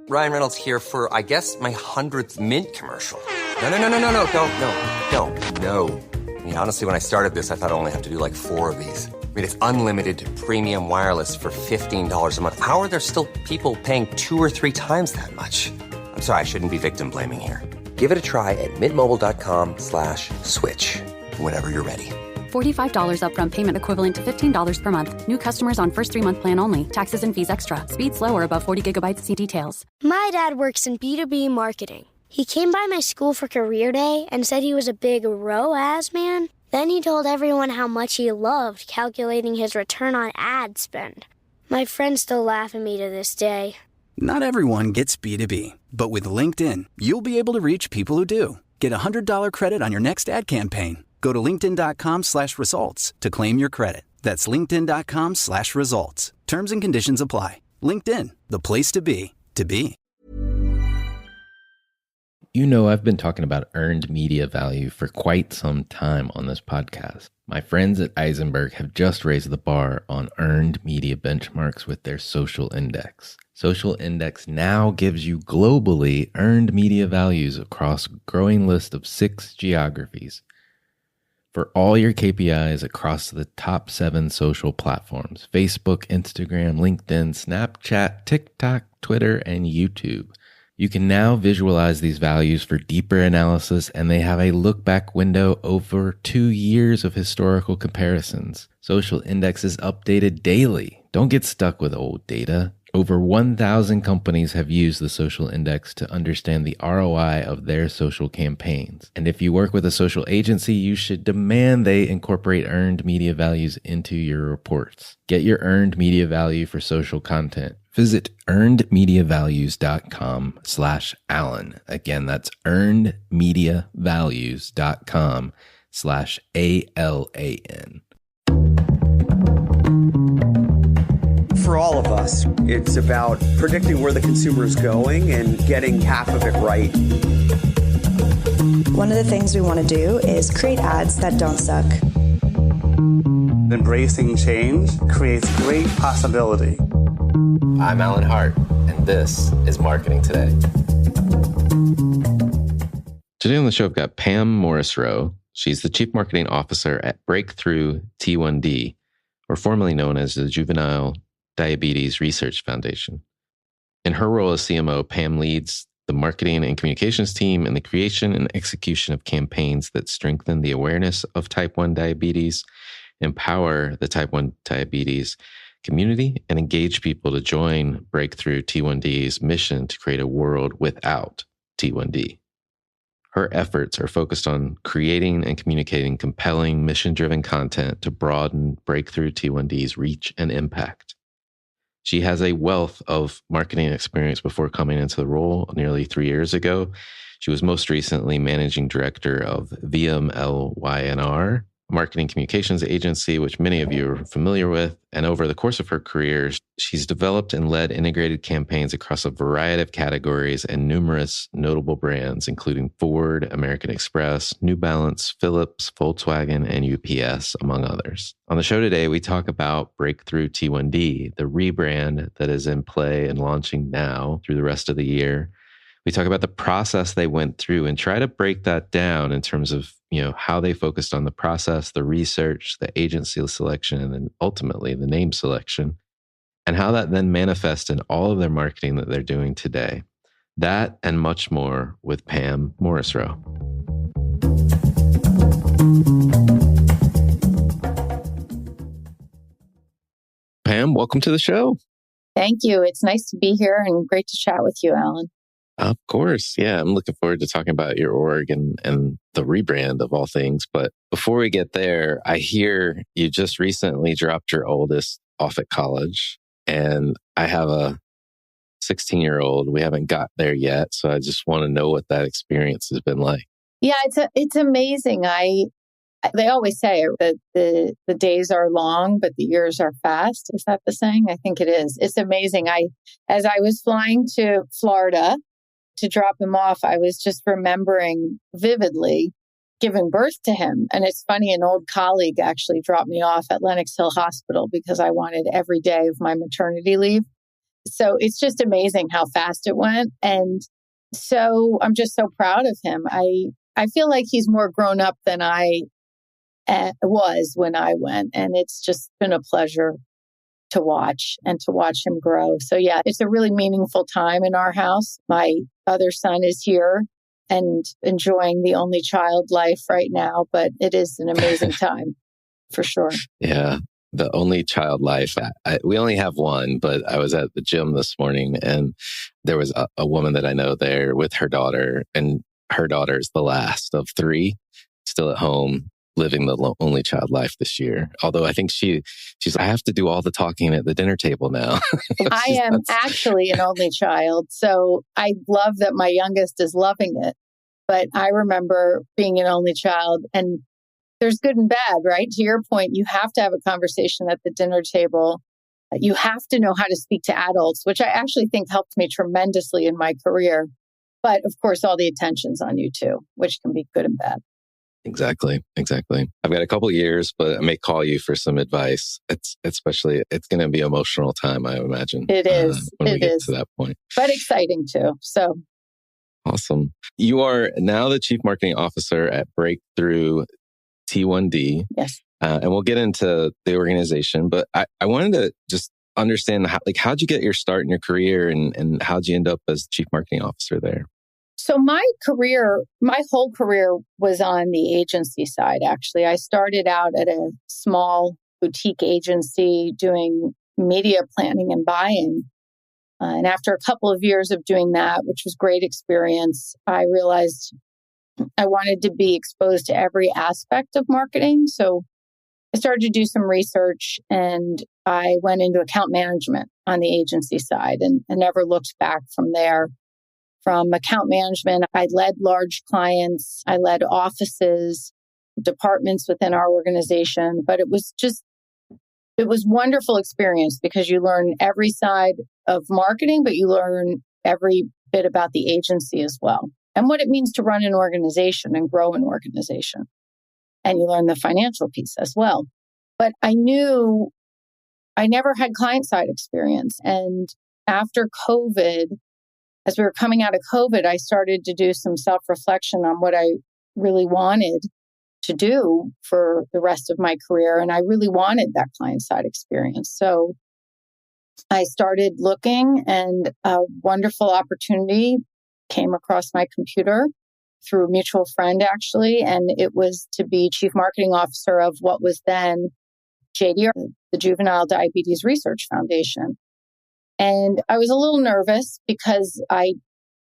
Ryan Reynolds here for, I guess, my 100th Mint commercial. No, don't. I mean, honestly, when I started this, I thought I only have to do like 4 of these. I mean, it's unlimited premium wireless for $15 a month. How are there still people paying 2 or 3 times that much? I'm sorry, I shouldn't be victim blaming here. Give it a try at mintmobile.com/switch. Whenever you're ready. $45 upfront payment equivalent to $15 per month. New customers on first 3-month plan only. Taxes and fees extra. Speed slower above 40 gigabytes. See details. My dad works in B2B marketing. He came by my school for career day and said he was a big ROAS man. Then he told everyone how much he loved calculating his return on ad spend. My friends still laugh at me to this day. Not everyone gets B2B, but with LinkedIn, you'll be able to reach people who do. Get a $100 credit on your next ad campaign. Go to linkedin.com/results to claim your credit. That's linkedin.com/results. Terms and conditions apply. LinkedIn, the place to be, to be. You know, I've been talking about earned media value for quite some time on this podcast. My friends at Eisenberg have just raised the bar on earned media benchmarks with their social index. Social Index now gives you globally earned media values across a growing list of 6 geographies for all your KPIs across the top 7 social platforms: Facebook, Instagram, LinkedIn, Snapchat, TikTok, Twitter, and YouTube. You can now visualize these values for deeper analysis, and they have a look-back window over 2 years of historical comparisons. Social Index is updated daily. Don't get stuck with old data. Over 1,000 companies have used the Social Index to understand the ROI of their social campaigns. And if you work with a social agency, you should demand they incorporate earned media values into your reports. Get your earned media value for social content. Visit earnedmediavalues.com/Alan. Again, that's earnedmediavalues.com/ALAN. For all of us, it's about predicting where the consumer is going and getting half of it right. One of the things we want to do is create ads that don't suck. Embracing change creates great possibility. I'm Alan Hart, and this is Marketing Today. Today on the show, I've got Pam Morrisroe. She's the Chief Marketing Officer at Breakthrough T1D, or formerly known as the Juvenile Diabetes Research Foundation. In her role as CMO, Pam leads the marketing and communications team in the creation and execution of campaigns that strengthen the awareness of type 1 diabetes, empower the type 1 diabetes community, and engage people to join Breakthrough T1D's mission to create a world without T1D. Her efforts are focused on creating and communicating compelling, mission-driven content to broaden Breakthrough T1D's reach and impact. She has a wealth of marketing experience before coming into the role nearly 3 years ago. She was most recently managing director of VMLY&R, a marketing communications agency, which many of you are familiar with. And over the course of her career, she's developed and led integrated campaigns across a variety of categories and numerous notable brands, including Ford, American Express, New Balance, Philips, Volkswagen, and UPS, among others. On the show today, we talk about Breakthrough T1D, the rebrand that is in play and launching now through the rest of the year. We talk about the process they went through and try to break that down in terms of, how they focused on the process, the research, the agency selection, and then ultimately the name selection, and how that then manifests in all of their marketing that they're doing today. That and much more with Pam Morrisroe. Pam, welcome to the show. Thank you. It's nice to be here and great to chat with you, Alan. Of course. Yeah, I'm looking forward to talking about your org and the rebrand of all things. But before we get there, I hear you just recently dropped your oldest off at college. And I have a 16-year-old. We haven't got there yet. So I just want to know what that experience has been like. Yeah, it's amazing. They always say that the days are long, but the years are fast. Is that the saying? I think it is. It's amazing. As I was flying to Florida to drop him off, I was just remembering vividly giving birth to him. And it's funny, an old colleague actually dropped me off at Lenox Hill Hospital because I wanted every day of my maternity leave So it's just amazing how fast it went. And so I'm just so proud of him. I feel like he's more grown up than I was when I went. And it's just been a pleasure to watch him grow. So yeah, it's a really meaningful time in our house. My other son is here and enjoying the only child life right now, but it is an amazing time for sure. Yeah. The only child life. We only have one, but I was at the gym this morning and there was a woman that I know there with her daughter, and her daughter is the last of three, still at home, living the only child life this year. Although I think she's, I have to do all the talking at the dinner table now. I am actually an only child. So I love that my youngest is loving it. But I remember being an only child, and there's good and bad, right? To your point, you have to have a conversation at the dinner table. You have to know how to speak to adults, which I actually think helped me tremendously in my career. But of course, all the attention's on you too, which can be good and bad. Exactly. I've got a couple of years, but I may call you for some advice. It's going to be an emotional time, I imagine. It is. When we get to that point. But exciting too. So awesome. You are now the Chief Marketing Officer at Breakthrough T1D. Yes. And we'll get into the organization, but I wanted to just understand how'd you get your start in your career and how'd you end up as Chief Marketing Officer there? So my whole career was on the agency side, actually. I started out at a small boutique agency doing media planning and buying. And after a couple of years of doing that, which was great experience, I realized I wanted to be exposed to every aspect of marketing. So I started to do some research and I went into account management on the agency side and never looked back from there. From account management, I led large clients, I led offices, departments within our organization, but it was wonderful experience because you learn every side of marketing, but you learn every bit about the agency as well and what it means to run an organization and grow an organization. And you learn the financial piece as well. But I knew I never had client side experience. And after COVID, as we were coming out of COVID, I started to do some self-reflection on what I really wanted to do for the rest of my career. And I really wanted that client side experience. So I started looking and a wonderful opportunity came across my computer through a mutual friend, actually. And it was to be Chief Marketing Officer of what was then JDRF, the Juvenile Diabetes Research Foundation. And I was a little nervous because I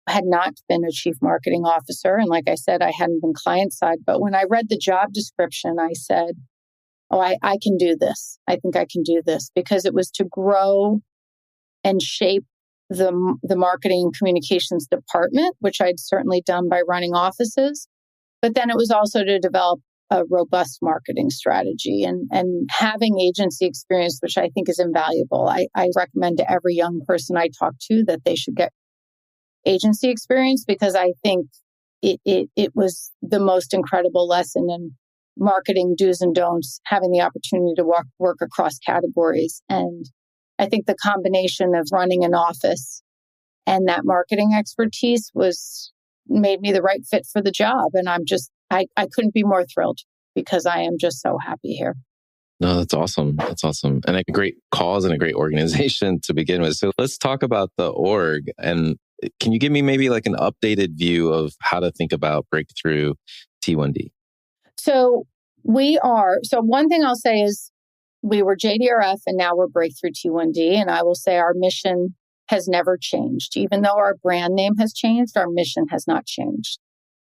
had not been a chief marketing officer. And like I said, I hadn't been client side. But when I read the job description, I said, oh, I can do this. I think I can do this because it was to grow and shape the marketing and communications department, which I'd certainly done by running offices. But then it was also to develop a robust marketing strategy and having agency experience, which I think is invaluable. I recommend to every young person I talk to that they should get agency experience because I think it was the most incredible lesson in marketing do's and don'ts, having the opportunity to work across categories. And I think the combination of running an office and that marketing expertise made me the right fit for the job. And I couldn't be more thrilled because I am just so happy here. No, that's awesome. And a great cause and a great organization to begin with. So let's talk about the org. And can you give me maybe like an updated view of how to think about Breakthrough T1D? So one thing I'll say is we were JDRF and now we're Breakthrough T1D. And I will say our mission has never changed. Even though our brand name has changed, our mission has not changed.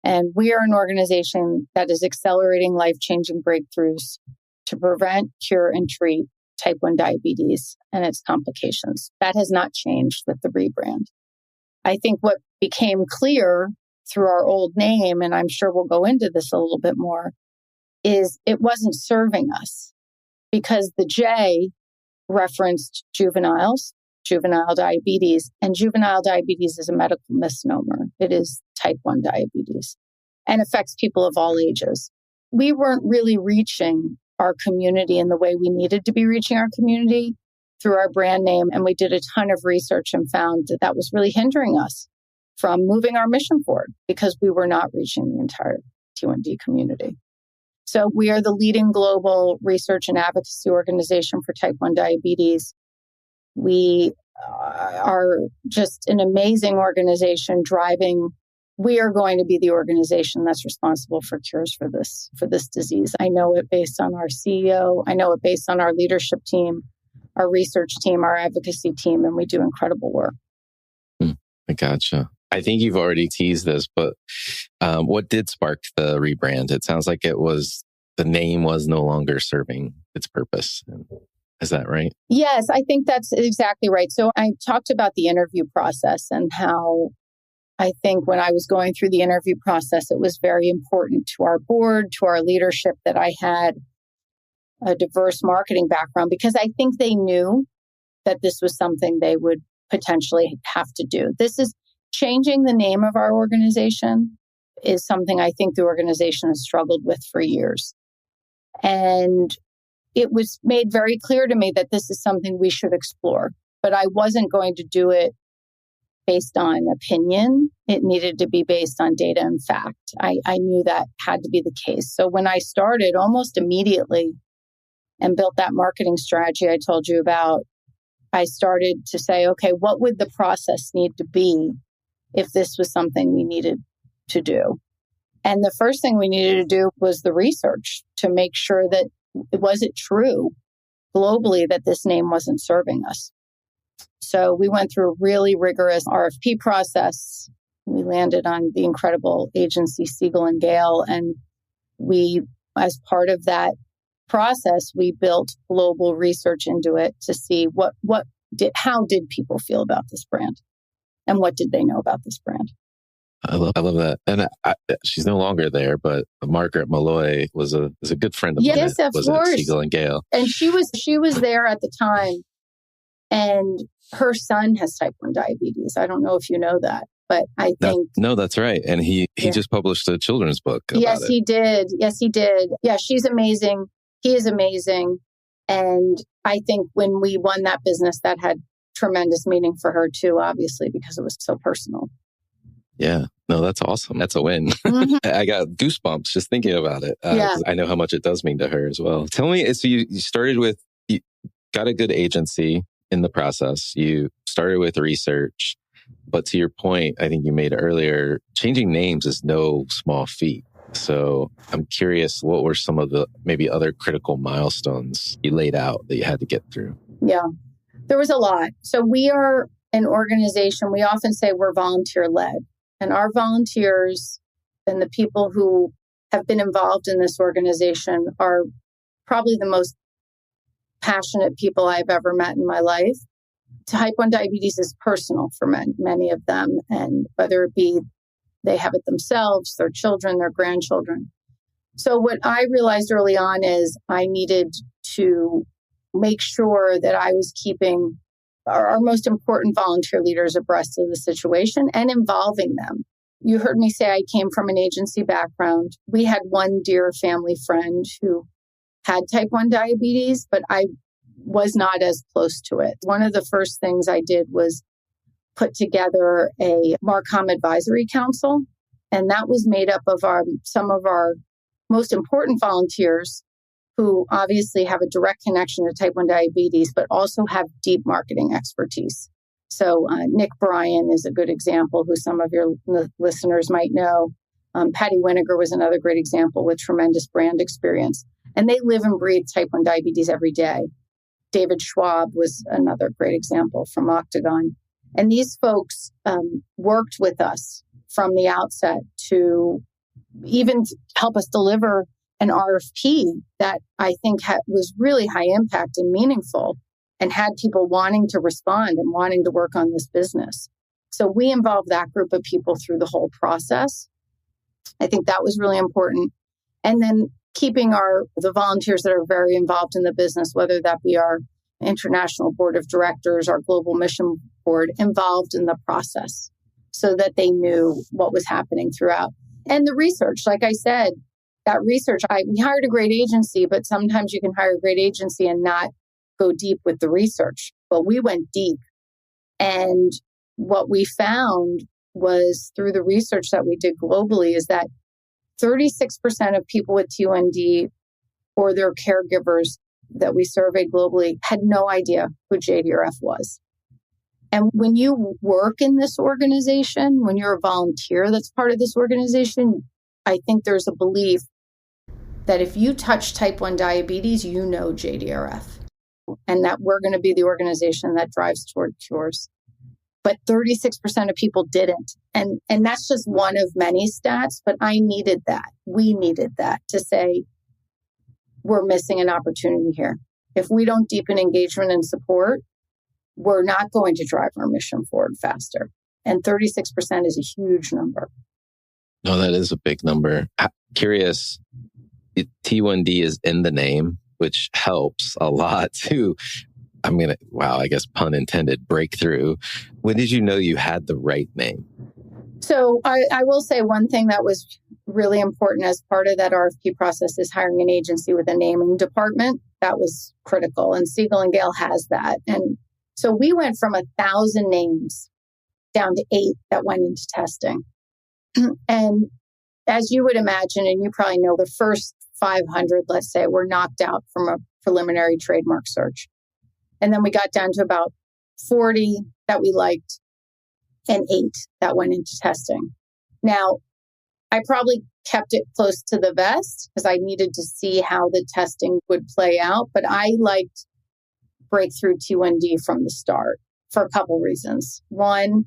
And we are an organization that is accelerating life-changing breakthroughs to prevent, cure, and treat type 1 diabetes and its complications. That has not changed with the rebrand. I think what became clear through our old name, and I'm sure we'll go into this a little bit more, is it wasn't serving us because the J referenced juveniles, juvenile diabetes, and juvenile diabetes is a medical misnomer. It is type 1 diabetes and affects people of all ages. We weren't really reaching our community in the way we needed to be reaching our community. through our brand name. And we did a ton of research and found that that was really hindering us from moving our mission forward because we were not reaching the entire T1D community. So we are the leading global research and advocacy organization for type 1 diabetes. We are just an amazing organization driving. We are going to be the organization that's responsible for cures for this disease. I know it based on our CEO. I know it based on our leadership team, our research team, our advocacy team, and we do incredible work. I gotcha. I think you've already teased this, but what did spark the rebrand? It sounds like it was the name was no longer serving its purpose. Is that right? Yes, I think that's exactly right. So I talked about the interview process and how I think when I was going through the interview process, it was very important to our board, to our leadership that I had a diverse marketing background because I think they knew that this was something they would potentially have to do. This is changing the name of our organization is something I think the organization has struggled with for years. And it was made very clear to me that this is something we should explore, but I wasn't going to do it based on opinion. It needed to be based on data and fact. I knew that had to be the case. So when I started almost immediately and built that marketing strategy I told you about, I started to say, okay, what would the process need to be if this was something we needed to do? And the first thing we needed to do was the research to make sure that was it true globally that this name wasn't serving us. So we went through a really rigorous RFP process. We landed on the incredible agency Siegel and Gale. And we, as part of that process, we built global research into it to see how did people feel about this brand and what did they know about this brand. I love that. And she's no longer there, but Margaret Malloy was a good friend of mine. Yes, of course. Siegel and Gale. And she was there at the time. And her son has type 1 diabetes. I don't know if you know that, but I think... No, that's right. And he just published a children's book about Yes, it. he did. Yes, he did. Yeah, she's amazing. He is amazing. And I think when we won that business, that had tremendous meaning for her too, obviously, because it was so personal. Yeah. No, that's awesome. That's a win. Mm-hmm. I got goosebumps just thinking about it. 'Cause I know how much it does mean to her as well. Tell me, so you started with, you got a good agency in the process. You started with research, but to your point, I think you made earlier, changing names is no small feat. So I'm curious, what were some of the maybe other critical milestones you laid out that you had to get through? Yeah, there was a lot. So we are an organization, we often say we're volunteer-led. And our volunteers and the people who have been involved in this organization are probably the most passionate people I've ever met in my life. Type 1 diabetes is personal for many of them. And whether it be they have it themselves, their children, their grandchildren. So what I realized early on is I needed to make sure that I was keeping our most important volunteer leaders abreast of the situation and involving them. You heard me say I came from an agency background. We had one dear family friend who had type 1 diabetes, but I was not as close to it. One of the first things I did was put together a Marcom Advisory Council, and that was made up of some of our most important volunteers who obviously have a direct connection to type 1 diabetes, but also have deep marketing expertise. So Nick Bryan is a good example who some of your listeners might know. Patty Winiger was another great example with tremendous brand experience. And they live and breathe type 1 diabetes every day. David Schwab was another great example from Octagon. And these folks worked with us from the outset to even help us deliver an RFP that I think was really high impact and meaningful and had people wanting to respond and wanting to work on this business. So we involved that group of people through the whole process. I think that was really important. And then keeping the volunteers that are very involved in the business, whether that be our international board of directors, our global mission board, involved in the process so that they knew what was happening throughout. And the research, like I said, that research, we hired a great agency, but sometimes you can hire a great agency and not go deep with the research, but we went deep. And what we found was through the research that we did globally is that 36% of people with T1D or their caregivers that we surveyed globally had no idea who JDRF was. And when you work in this organization, when you're a volunteer that's part of this organization, I think there's a belief that if you touch type 1 diabetes, you know JDRF, and that we're going to be the organization that drives toward cures. But 36% of people didn't. And that's just one of many stats, but I needed that. We needed that to say, we're missing an opportunity here. If we don't deepen engagement and support, we're not going to drive our mission forward faster. And 36% is a huge number. No, that is a big number. I'm curious, T1D is in the name, which helps a lot too. I guess pun intended, breakthrough. When did you know you had the right name? So I will say one thing that was really important as part of that RFP process is hiring an agency with a naming department. That was critical. And Siegel & Gale has that. And so we went from 1,000 names down to 8 that went into testing. And as you would imagine, and you probably know, the first 500, let's say, were knocked out from a preliminary trademark search. And then we got down to about 40 that we liked and 8 that went into testing. Now, I probably kept it close to the vest because I needed to see how the testing would play out. But I liked Breakthrough T1D from the start for a couple reasons. One,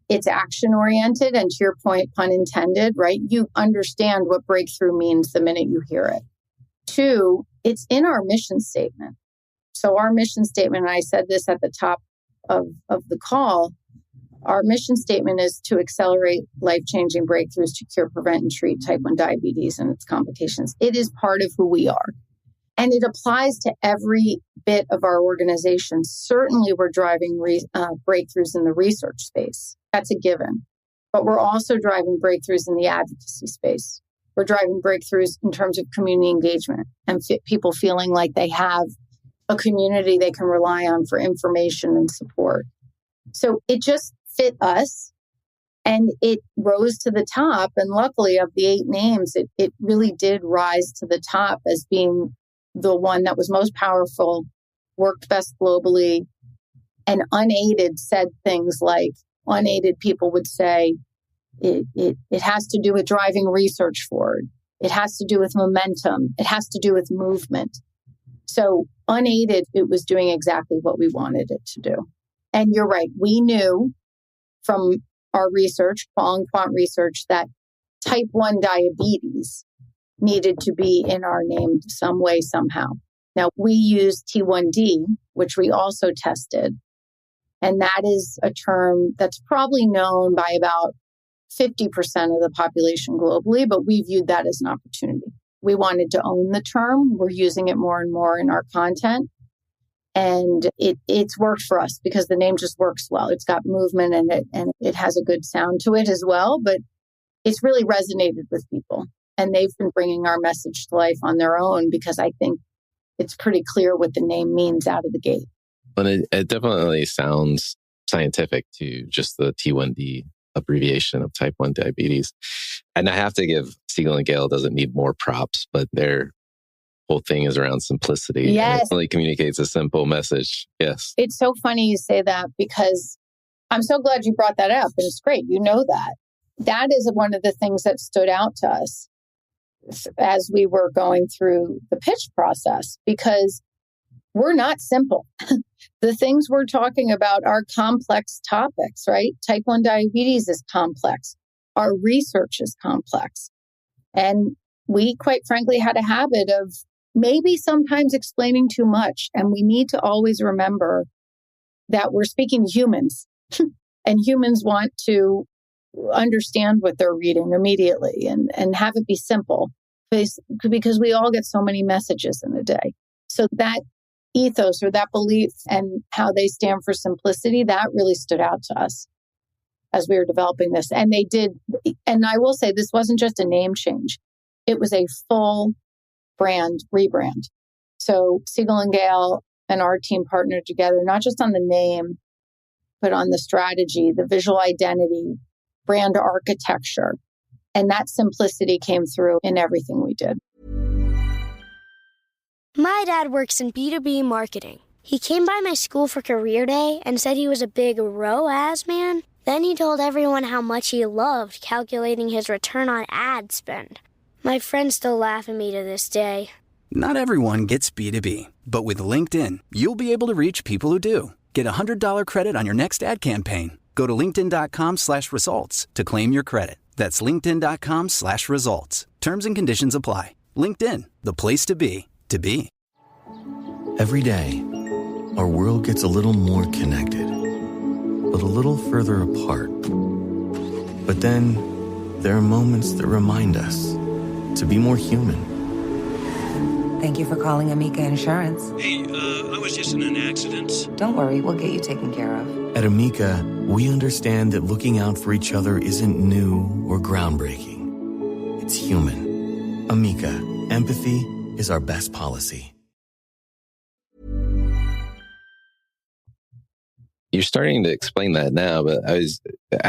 it's action-oriented. And to your point, pun intended, right? You understand what breakthrough means the minute you hear it. 2, it's in our mission statement. So our mission statement, and I said this at the top of the call, our mission statement is to accelerate life-changing breakthroughs to cure, prevent, and treat type 1 diabetes and its complications. It is part of who we are. And it applies to every bit of our organization. Certainly, we're driving breakthroughs in the research space. That's a given. But we're also driving breakthroughs in the advocacy space. We're driving breakthroughs in terms of community engagement and people feeling like they have a community they can rely on for information and support. So it just fit us and it rose to the top. And luckily, of the 8 names, it really did rise to the top as being the one that was most powerful, worked best globally, and unaided said things like, unaided people would say, it has to do with driving research forward. It has to do with momentum. It has to do with movement. So unaided, it was doing exactly what we wanted it to do. And you're right. We knew from our research, qual and quant research, that type 1 diabetes needed to be in our name some way, somehow. Now, we use T1D, which we also tested. And that is a term that's probably known by about 50% of the population globally, but we viewed that as an opportunity. We wanted to own the term. We're using it more and more in our content. And it's worked for us because the name just works well. It's got movement and it has a good sound to it as well, but it's really resonated with people. And they've been bringing our message to life on their own because I think it's pretty clear what the name means out of the gate. But it definitely sounds scientific to just the T1D abbreviation of type 1 diabetes. And I have to give Siegel & Gale doesn't need more props, but their whole thing is around simplicity. Yes. And it really communicates a simple message. Yes. It's so funny you say that because I'm so glad you brought that up. And it's great. You know that. That is one of the things that stood out to us as we were going through the pitch process, because we're not simple. The things we're talking about are complex topics, right? Type 1 diabetes is complex. Our research is complex. And we, quite frankly, had a habit of maybe sometimes explaining too much. And we need to always remember that we're speaking to humans and humans want to understand what they're reading immediately and have it be simple because we all get so many messages in a day. So that ethos or that belief and how they stand for simplicity, that really stood out to us as we were developing this. And they did. And I will say this wasn't just a name change. It was a full brand rebrand. So Siegel & Gale and our team partnered together, not just on the name, but on the strategy, the visual identity, brand architecture. And that simplicity came through in everything we did. My dad works in B2B marketing. He came by my school for career day and said he was a big ROAS man. Then he told everyone how much he loved calculating his return on ad spend. My friends still laugh at me to this day. Not everyone gets B2B, but with LinkedIn, you'll be able to reach people who do. Get a $100 credit on your next ad campaign. Go to linkedin.com/results to claim your credit. That's linkedin.com/results. Terms and conditions apply. LinkedIn, the place to be, to be. Every day, our world gets a little more connected, but a little further apart. But then, there are moments that remind us to be more human. Thank you for calling Amica Insurance. Hey, I was just in an accident. Don't worry, we'll get you taken care of. At Amica, we understand that looking out for each other isn't new or groundbreaking. It's human. Amica, empathy is our best policy. You're starting to explain that now, but I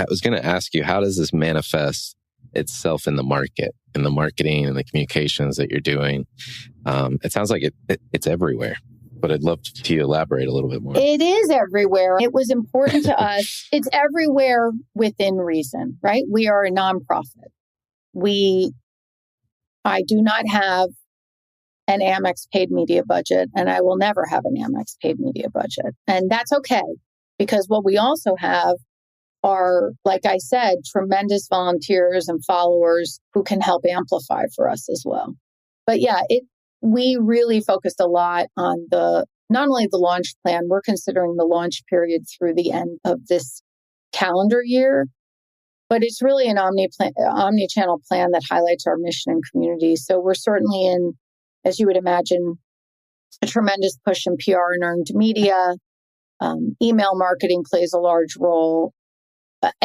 was going to ask you, how does this manifest itself in the market, in the marketing and the communications that you're doing? It sounds like it's everywhere, but I'd love to elaborate a little bit more. It is everywhere. It was important to us. It's everywhere within reason, right? We are a nonprofit. I do not have an Amex paid media budget, and I will never have an Amex paid media budget. And that's okay, because what we also have are, like I said, tremendous volunteers and followers who can help amplify for us as well. But yeah, we really focused a lot on not only the launch plan, we're considering the launch period through the end of this calendar year, but it's really an omnichannel plan that highlights our mission and community. So we're certainly in, as you would imagine, a tremendous push in PR and earned media. Email marketing plays a large role.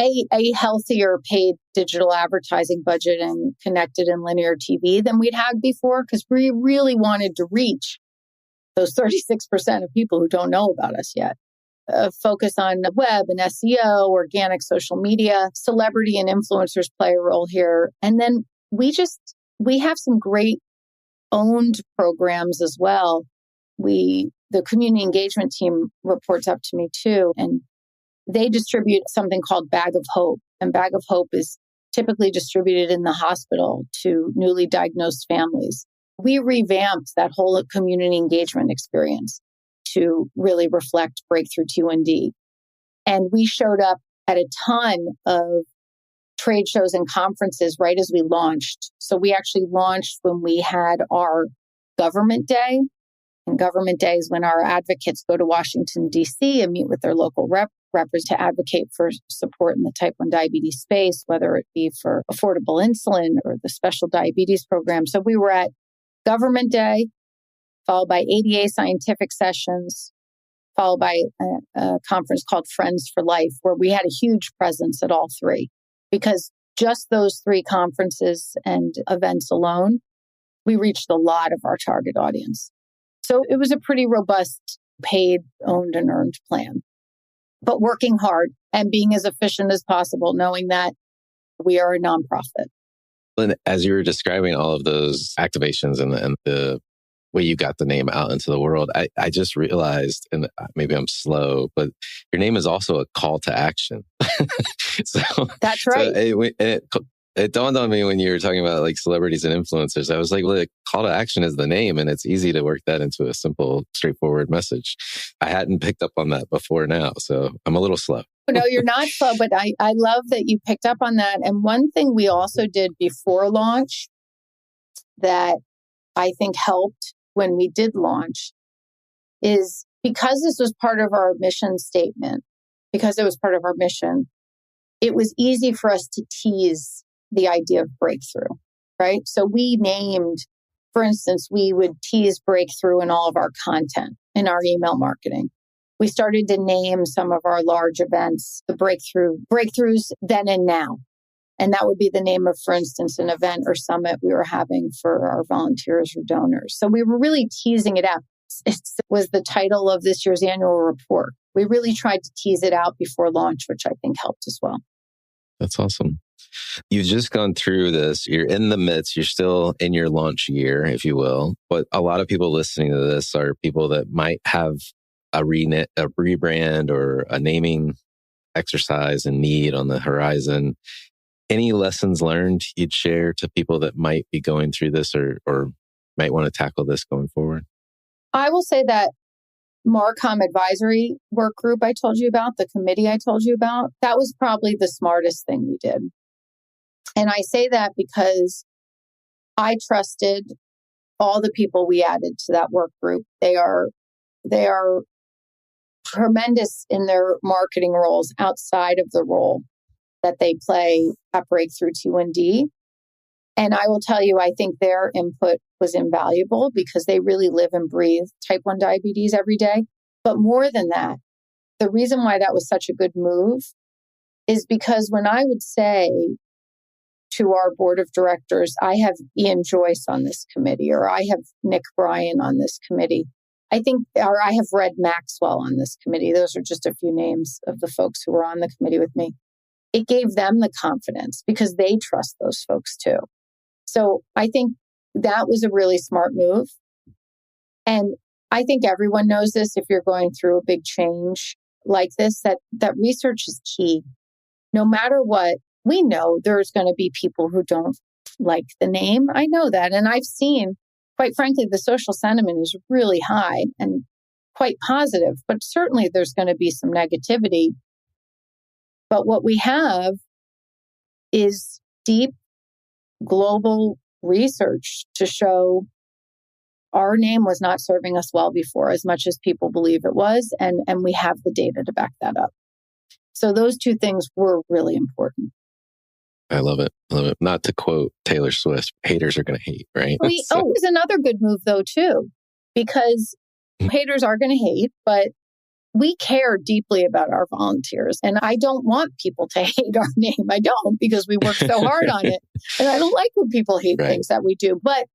A healthier paid digital advertising budget and connected and linear TV than we'd had before, because we really wanted to reach those 36% of people who don't know about us yet. Focus on the web and SEO, organic social media, celebrity and influencers play a role here. And then we have some great owned programs as well. The community engagement team reports up to me too, and they distribute something called Bag of Hope. And Bag of Hope is typically distributed in the hospital to newly diagnosed families. We revamped that whole community engagement experience to really reflect Breakthrough T1D. And we showed up at a ton of trade shows and conferences right as we launched. So we actually launched when we had our government day. And government day is when our advocates go to Washington, D.C. and meet with their local reps to advocate for support in the type 1 diabetes space, whether it be for affordable insulin or the special diabetes program. So we were at government day, followed by ADA scientific sessions, followed by a conference called Friends for Life, where we had a huge presence at all three. Because just those three conferences and events alone, we reached a lot of our target audience. So it was a pretty robust, paid, owned, and earned plan. But working hard and being as efficient as possible, knowing that we are a nonprofit. And as you were describing all of those activations and the way you got the name out into the world, I just realized, and maybe I'm slow, but your name is also a call to action. That's right. So it dawned on me when you were talking about like celebrities and influencers. I was like, well, call to action is the name, and it's easy to work that into a simple, straightforward message. I hadn't picked up on that before now, so I'm a little slow. No, you're not slow, but I love that you picked up on that. And one thing we also did before launch that I think helped when we did launch is, because this was part of our mission statement, because it was part of our mission, it was easy for us to tease the idea of breakthrough, right? So we named, for instance, we would tease breakthrough in all of our content in our email marketing. We started to name some of our large events, the breakthroughs then and now. And that would be the name of, for instance, an event or summit we were having for our volunteers or donors. So we were really teasing it out. was the title of this year's annual report. We really tried to tease it out before launch, which I think helped as well. That's awesome. You've just gone through this. You're in the midst. You're still in your launch year, if you will. But a lot of people listening to this are people that might have a rebrand or a naming exercise and need on the horizon. Any lessons learned you'd share to people that might be going through this or might want to tackle this going forward? I will say that Marcom advisory work group I told you about, the committee I told you about, that was probably the smartest thing we did. And I say that because I trusted all the people we added to that work group. They are tremendous in their marketing roles outside of the role that they play at Breakthrough T1D. And I will tell you, I think their input was invaluable because they really live and breathe type 1 diabetes every day. But more than that, the reason why that was such a good move is because when I would say to our board of directors, I have Ian Joyce on this committee, or I have Nick Bryan on this committee, or I have Red Maxwell on this committee. Those are just a few names of the folks who were on the committee with me. It gave them the confidence because they trust those folks too. So I think that was a really smart move. And I think everyone knows this if you're going through a big change like this, that research is key. No matter what, we know there's going to be people who don't like the name. I know that. And I've seen, quite frankly, the social sentiment is really high and quite positive, but certainly there's going to be some negativity. But what we have is deep global research to show our name was not serving us well before as much as people believe it was. And we have the data to back that up. So those two things were really important. I love it. I love it. Not to quote Taylor Swift, haters are going to hate, right? It was another good move though, too, because haters are going to hate, but we care deeply about our volunteers. And I don't want people to hate our name. I don't, because we work so hard on it. And I don't like when people hate things that we do. But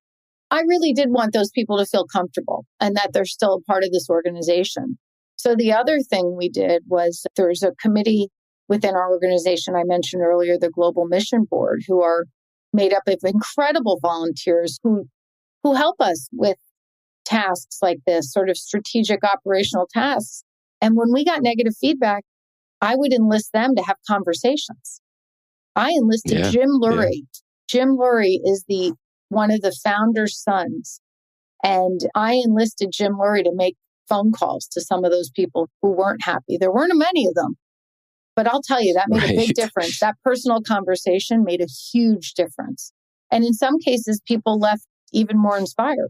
I really did want those people to feel comfortable and that they're still a part of this organization. So the other thing we did was there's a committee within our organization I mentioned earlier, the Global Mission Board, who are made up of incredible volunteers who help us with tasks like this, sort of strategic operational tasks. And when we got negative feedback, I would enlist them to have conversations. I enlisted Jim Lurie. Yeah. Jim Lurie is one of the founder's sons. And I enlisted Jim Lurie to make phone calls to some of those people who weren't happy. There weren't many of them. But I'll tell you, that made a big difference. That personal conversation made a huge difference. And in some cases, people left even more inspired.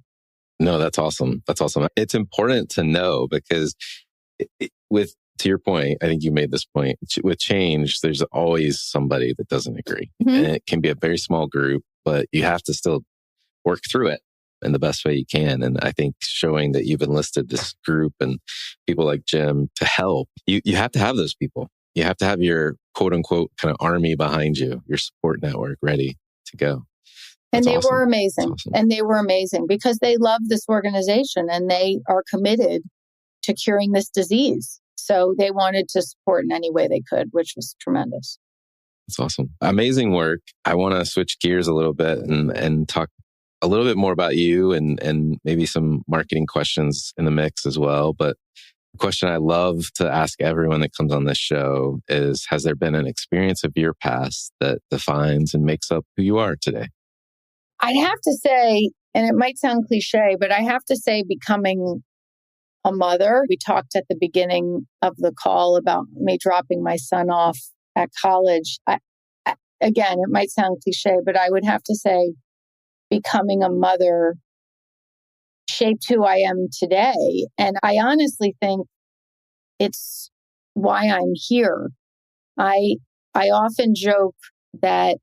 No, that's awesome. That's awesome. It's important to know because to your point, I think you made this point, with change, there's always somebody that doesn't agree. Mm-hmm. And it can be a very small group, but you have to still work through it in the best way you can. And I think showing that you've enlisted this group and people like Jim to help, you have to have those people. You have to have your quote unquote kind of army behind you, your support network ready to go. And they were amazing. Awesome. And they were amazing because they love this organization and they are committed to curing this disease. So they wanted to support in any way they could, which was tremendous. That's awesome. Amazing work. I want to switch gears a little bit and talk a little bit more about you and maybe some marketing questions in the mix as well. But the question I love to ask everyone that comes on this show is, has there been an experience of your past that defines and makes up who you are today? I'd have to say, and it might sound cliche, but I have to say becoming a mother. We talked at the beginning of the call about me dropping my son off at college. Again, it might sound cliche, but I would have to say becoming a mother shaped who I am today. And I honestly think it's why I'm here. I often joke that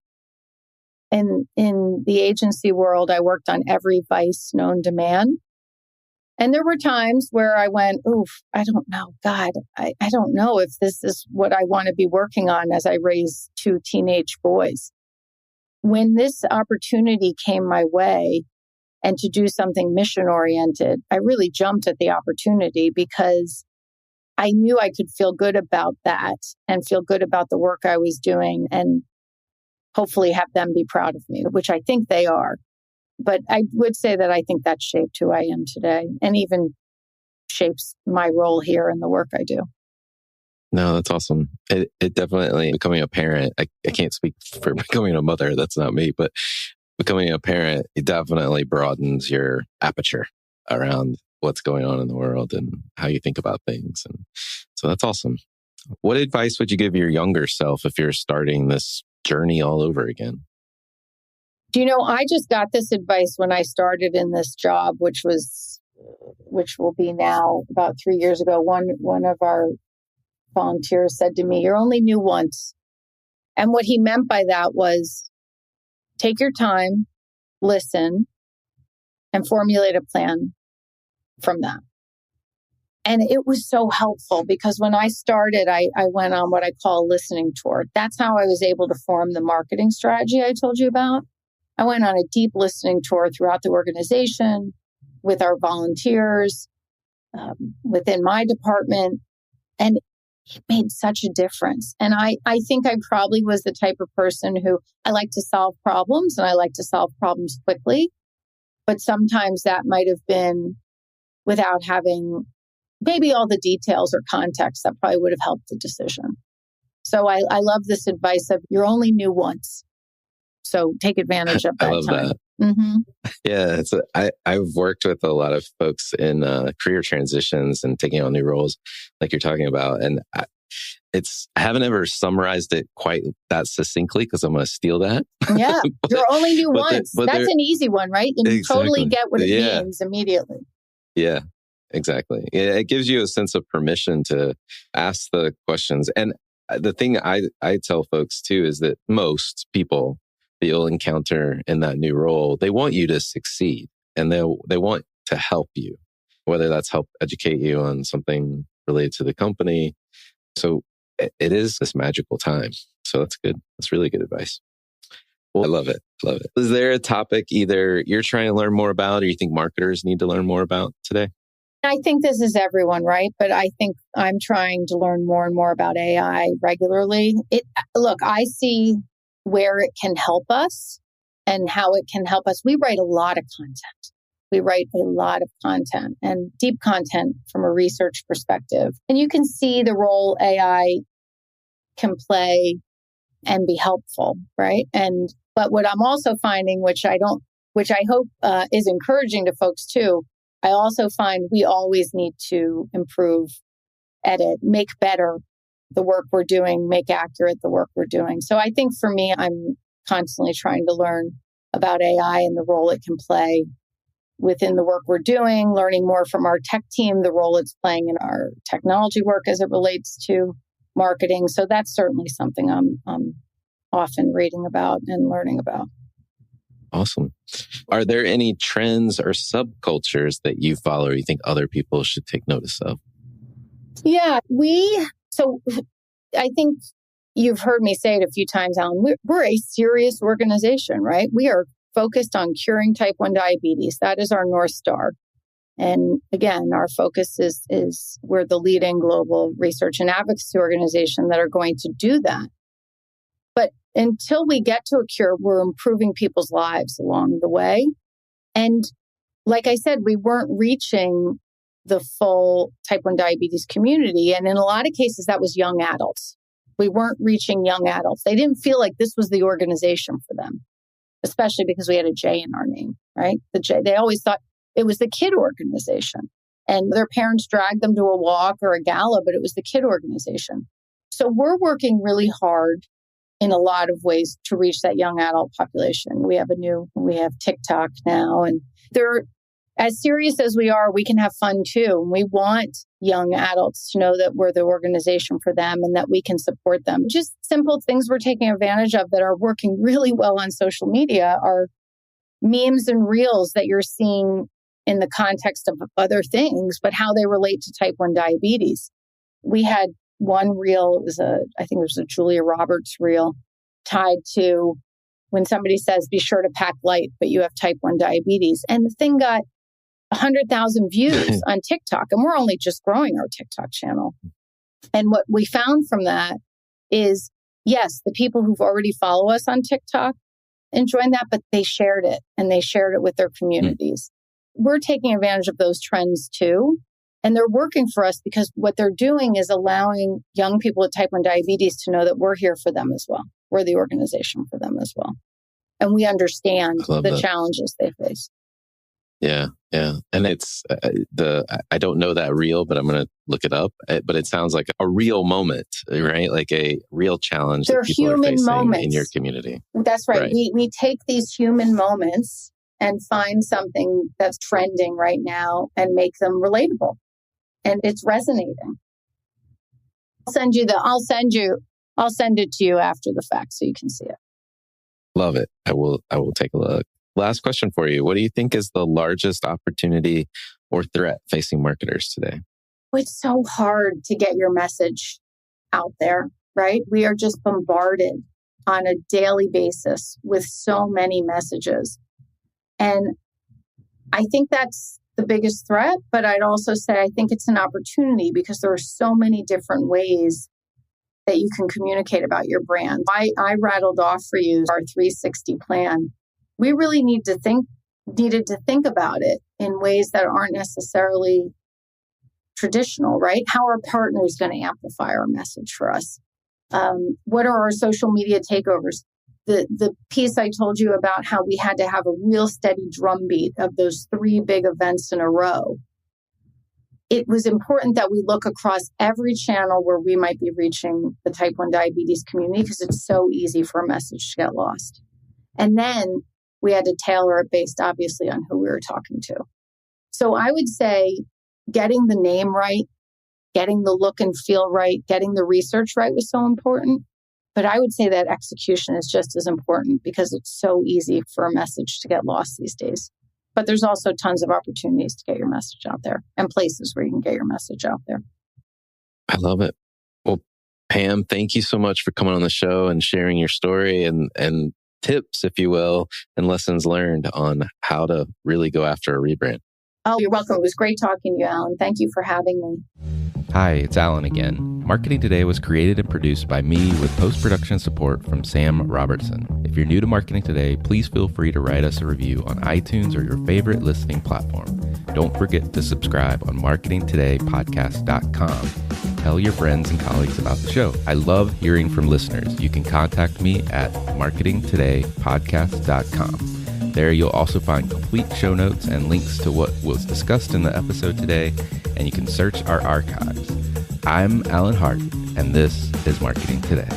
in the agency world, I worked on every vice known to man. And there were times where I went, oof, I don't know, God, I don't know if this is what I want to be working on as I raise 2 teenage boys. When this opportunity came my way and to do something mission-oriented, I really jumped at the opportunity because I knew I could feel good about that and feel good about the work I was doing and hopefully have them be proud of me, which I think they are. But I would say that I think that shaped who I am today and even shapes my role here in the work I do. No, that's awesome. It definitely, becoming a parent, I can't speak for becoming a mother, that's not me, but becoming a parent, it definitely broadens your aperture around what's going on in the world and how you think about things. And so that's awesome. What advice would you give your younger self if you're starting this journey all over again? Do you know, I just got this advice when I started in this job, which will be now about 3 years ago. One of our volunteers said to me, "You're only new once." And what he meant by that was take your time, listen, and formulate a plan from that. And it was so helpful because when I started, I went on what I call a listening tour. That's how I was able to form the marketing strategy I told you about. I went on a deep listening tour throughout the organization with our volunteers, within my department, and it made such a difference. And I think I probably was the type of person who I like to solve problems and I like to solve problems quickly. But sometimes that might have been without having maybe all the details or context that probably would have helped the decision. So I love this advice of you're only new once. So take advantage of that I love time. that. Mm-hmm. Yeah, I've worked with a lot of folks in career transitions and taking on new roles like you're talking about. And I haven't ever summarized it quite that succinctly because I'm going to steal that. Yeah, you're only new once. That's an easy one, right? And you totally get what it means immediately. Yeah, exactly. It gives you a sense of permission to ask the questions. And the thing I tell folks too is that most people that you'll encounter in that new role, they want you to succeed and they want to help you, whether that's help educate you on something related to the company. So it is this magical time. So that's good. That's really good advice. Well, I love it. Love it. Is there a topic either you're trying to learn more about or you think marketers need to learn more about today? I think this is everyone, right? But I think I'm trying to learn more and more about AI regularly. Look, I see where it can help us and how it can help us. We write a lot of content. We write a lot of content and deep content from a research perspective. And you can see the role AI can play and be helpful, right? But what I'm also finding, which I hope is encouraging to folks too, I also find we always need to improve, edit, make better the work we're doing, make accurate the work we're doing. So I think for me, I'm constantly trying to learn about AI and the role it can play within the work we're doing, learning more from our tech team, the role it's playing in our technology work as it relates to marketing. So that's certainly something I'm often reading about and learning about. Awesome. Are there any trends or subcultures that you follow or you think other people should take notice of? Yeah, so I think you've heard me say it a few times, Alan, we're a serious organization, right? We are focused on curing type 1 diabetes. That is our North Star. And again, our focus is we're the leading global research and advocacy organization that are going to do that. But until we get to a cure, we're improving people's lives along the way. And like I said, we weren't reaching the full type 1 diabetes community. And in a lot of cases, that was young adults. We weren't reaching young adults. They didn't feel like this was the organization for them, especially because we had a J in our name, right? The J, they always thought it was the kid organization and their parents dragged them to a walk or a gala, but it was the kid organization. So we're working really hard in a lot of ways to reach that young adult population. We have TikTok now, and they're as serious as we are, we can have fun too. And we want young adults to know that we're the organization for them and that we can support them. Just simple things we're taking advantage of that are working really well on social media are memes and reels that you're seeing in the context of other things, but how they relate to type 1 diabetes. We had one reel, I think it was a Julia Roberts reel tied to when somebody says, be sure to pack light, but you have type 1 diabetes. And the thing got 100,000 views on TikTok. And we're only just growing our TikTok channel. And what we found from that is, yes, the people who've already followed us on TikTok enjoyed that, but they shared it and they shared it with their communities. We're taking advantage of those trends too. And they're working for us because what they're doing is allowing young people with type 1 diabetes to know that we're here for them as well. We're the organization for them as well. And we understand the challenges they face. Yeah. And it's I don't know that reel, but I'm going to look it up. But it sounds like a real moment, right? Like a real challenge They're that people human are facing moments in your community. That's right. We take these human moments and find something that's trending right now and make them relatable. And it's resonating. I'll send it to you after the fact so you can see it. Love it. I will take a look. Last question for you. What do you think is the largest opportunity or threat facing marketers today? It's so hard to get your message out there, right? We are just bombarded on a daily basis with so many messages. And I think that's the biggest threat, but I'd also say I think it's an opportunity because there are so many different ways that you can communicate about your brand. I rattled off for you our 360 plan. We really needed to think about it in ways that aren't necessarily traditional, right? How are partners going to amplify our message for us? What are our social media takeovers? The piece I told you about how we had to have a real steady drumbeat of those 3 big events in a row. It was important that we look across every channel where we might be reaching the type 1 diabetes community because it's so easy for a message to get lost. And then we had to tailor it based, obviously, on who we were talking to. So I would say getting the name right, getting the look and feel right, getting the research right was so important. But I would say that execution is just as important because it's so easy for a message to get lost these days. But there's also tons of opportunities to get your message out there and places where you can get your message out there. I love it. Well, Pam, thank you so much for coming on the show and sharing your story and tips, if you will, and lessons learned on how to really go after a rebrand. Oh, you're welcome. It was great talking to you, Alan. Thank you for having me. Hi, it's Alan again. Marketing Today was created and produced by me with post-production support from Sam Robertson. If you're new to Marketing Today, please feel free to write us a review on iTunes or your favorite listening platform. Don't forget to subscribe on marketingtodaypodcast.com. Tell your friends and colleagues about the show. I love hearing from listeners. You can contact me at marketingtodaypodcast.com. There you'll also find complete show notes and links to what was discussed in the episode today, and you can search our archives. I'm Alan Hart, and this is Marketing Today.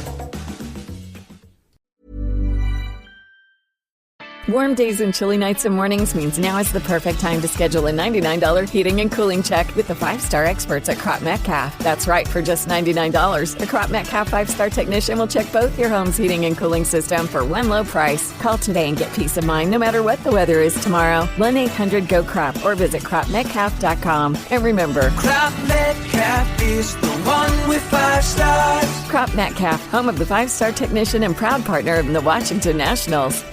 Warm days and chilly nights and mornings means now is the perfect time to schedule a $99 heating and cooling check with the 5-star experts at Crop Metcalf. That's right, for just $99, the Crop Metcalf 5-star technician will check both your home's heating and cooling system for one low price. Call today and get peace of mind no matter what the weather is tomorrow. 1-800-GO-CROP or visit cropmetcalf.com. And remember, Crop Metcalf is the one with 5 stars. Crop Metcalf, home of the 5-star technician and proud partner of the Washington Nationals.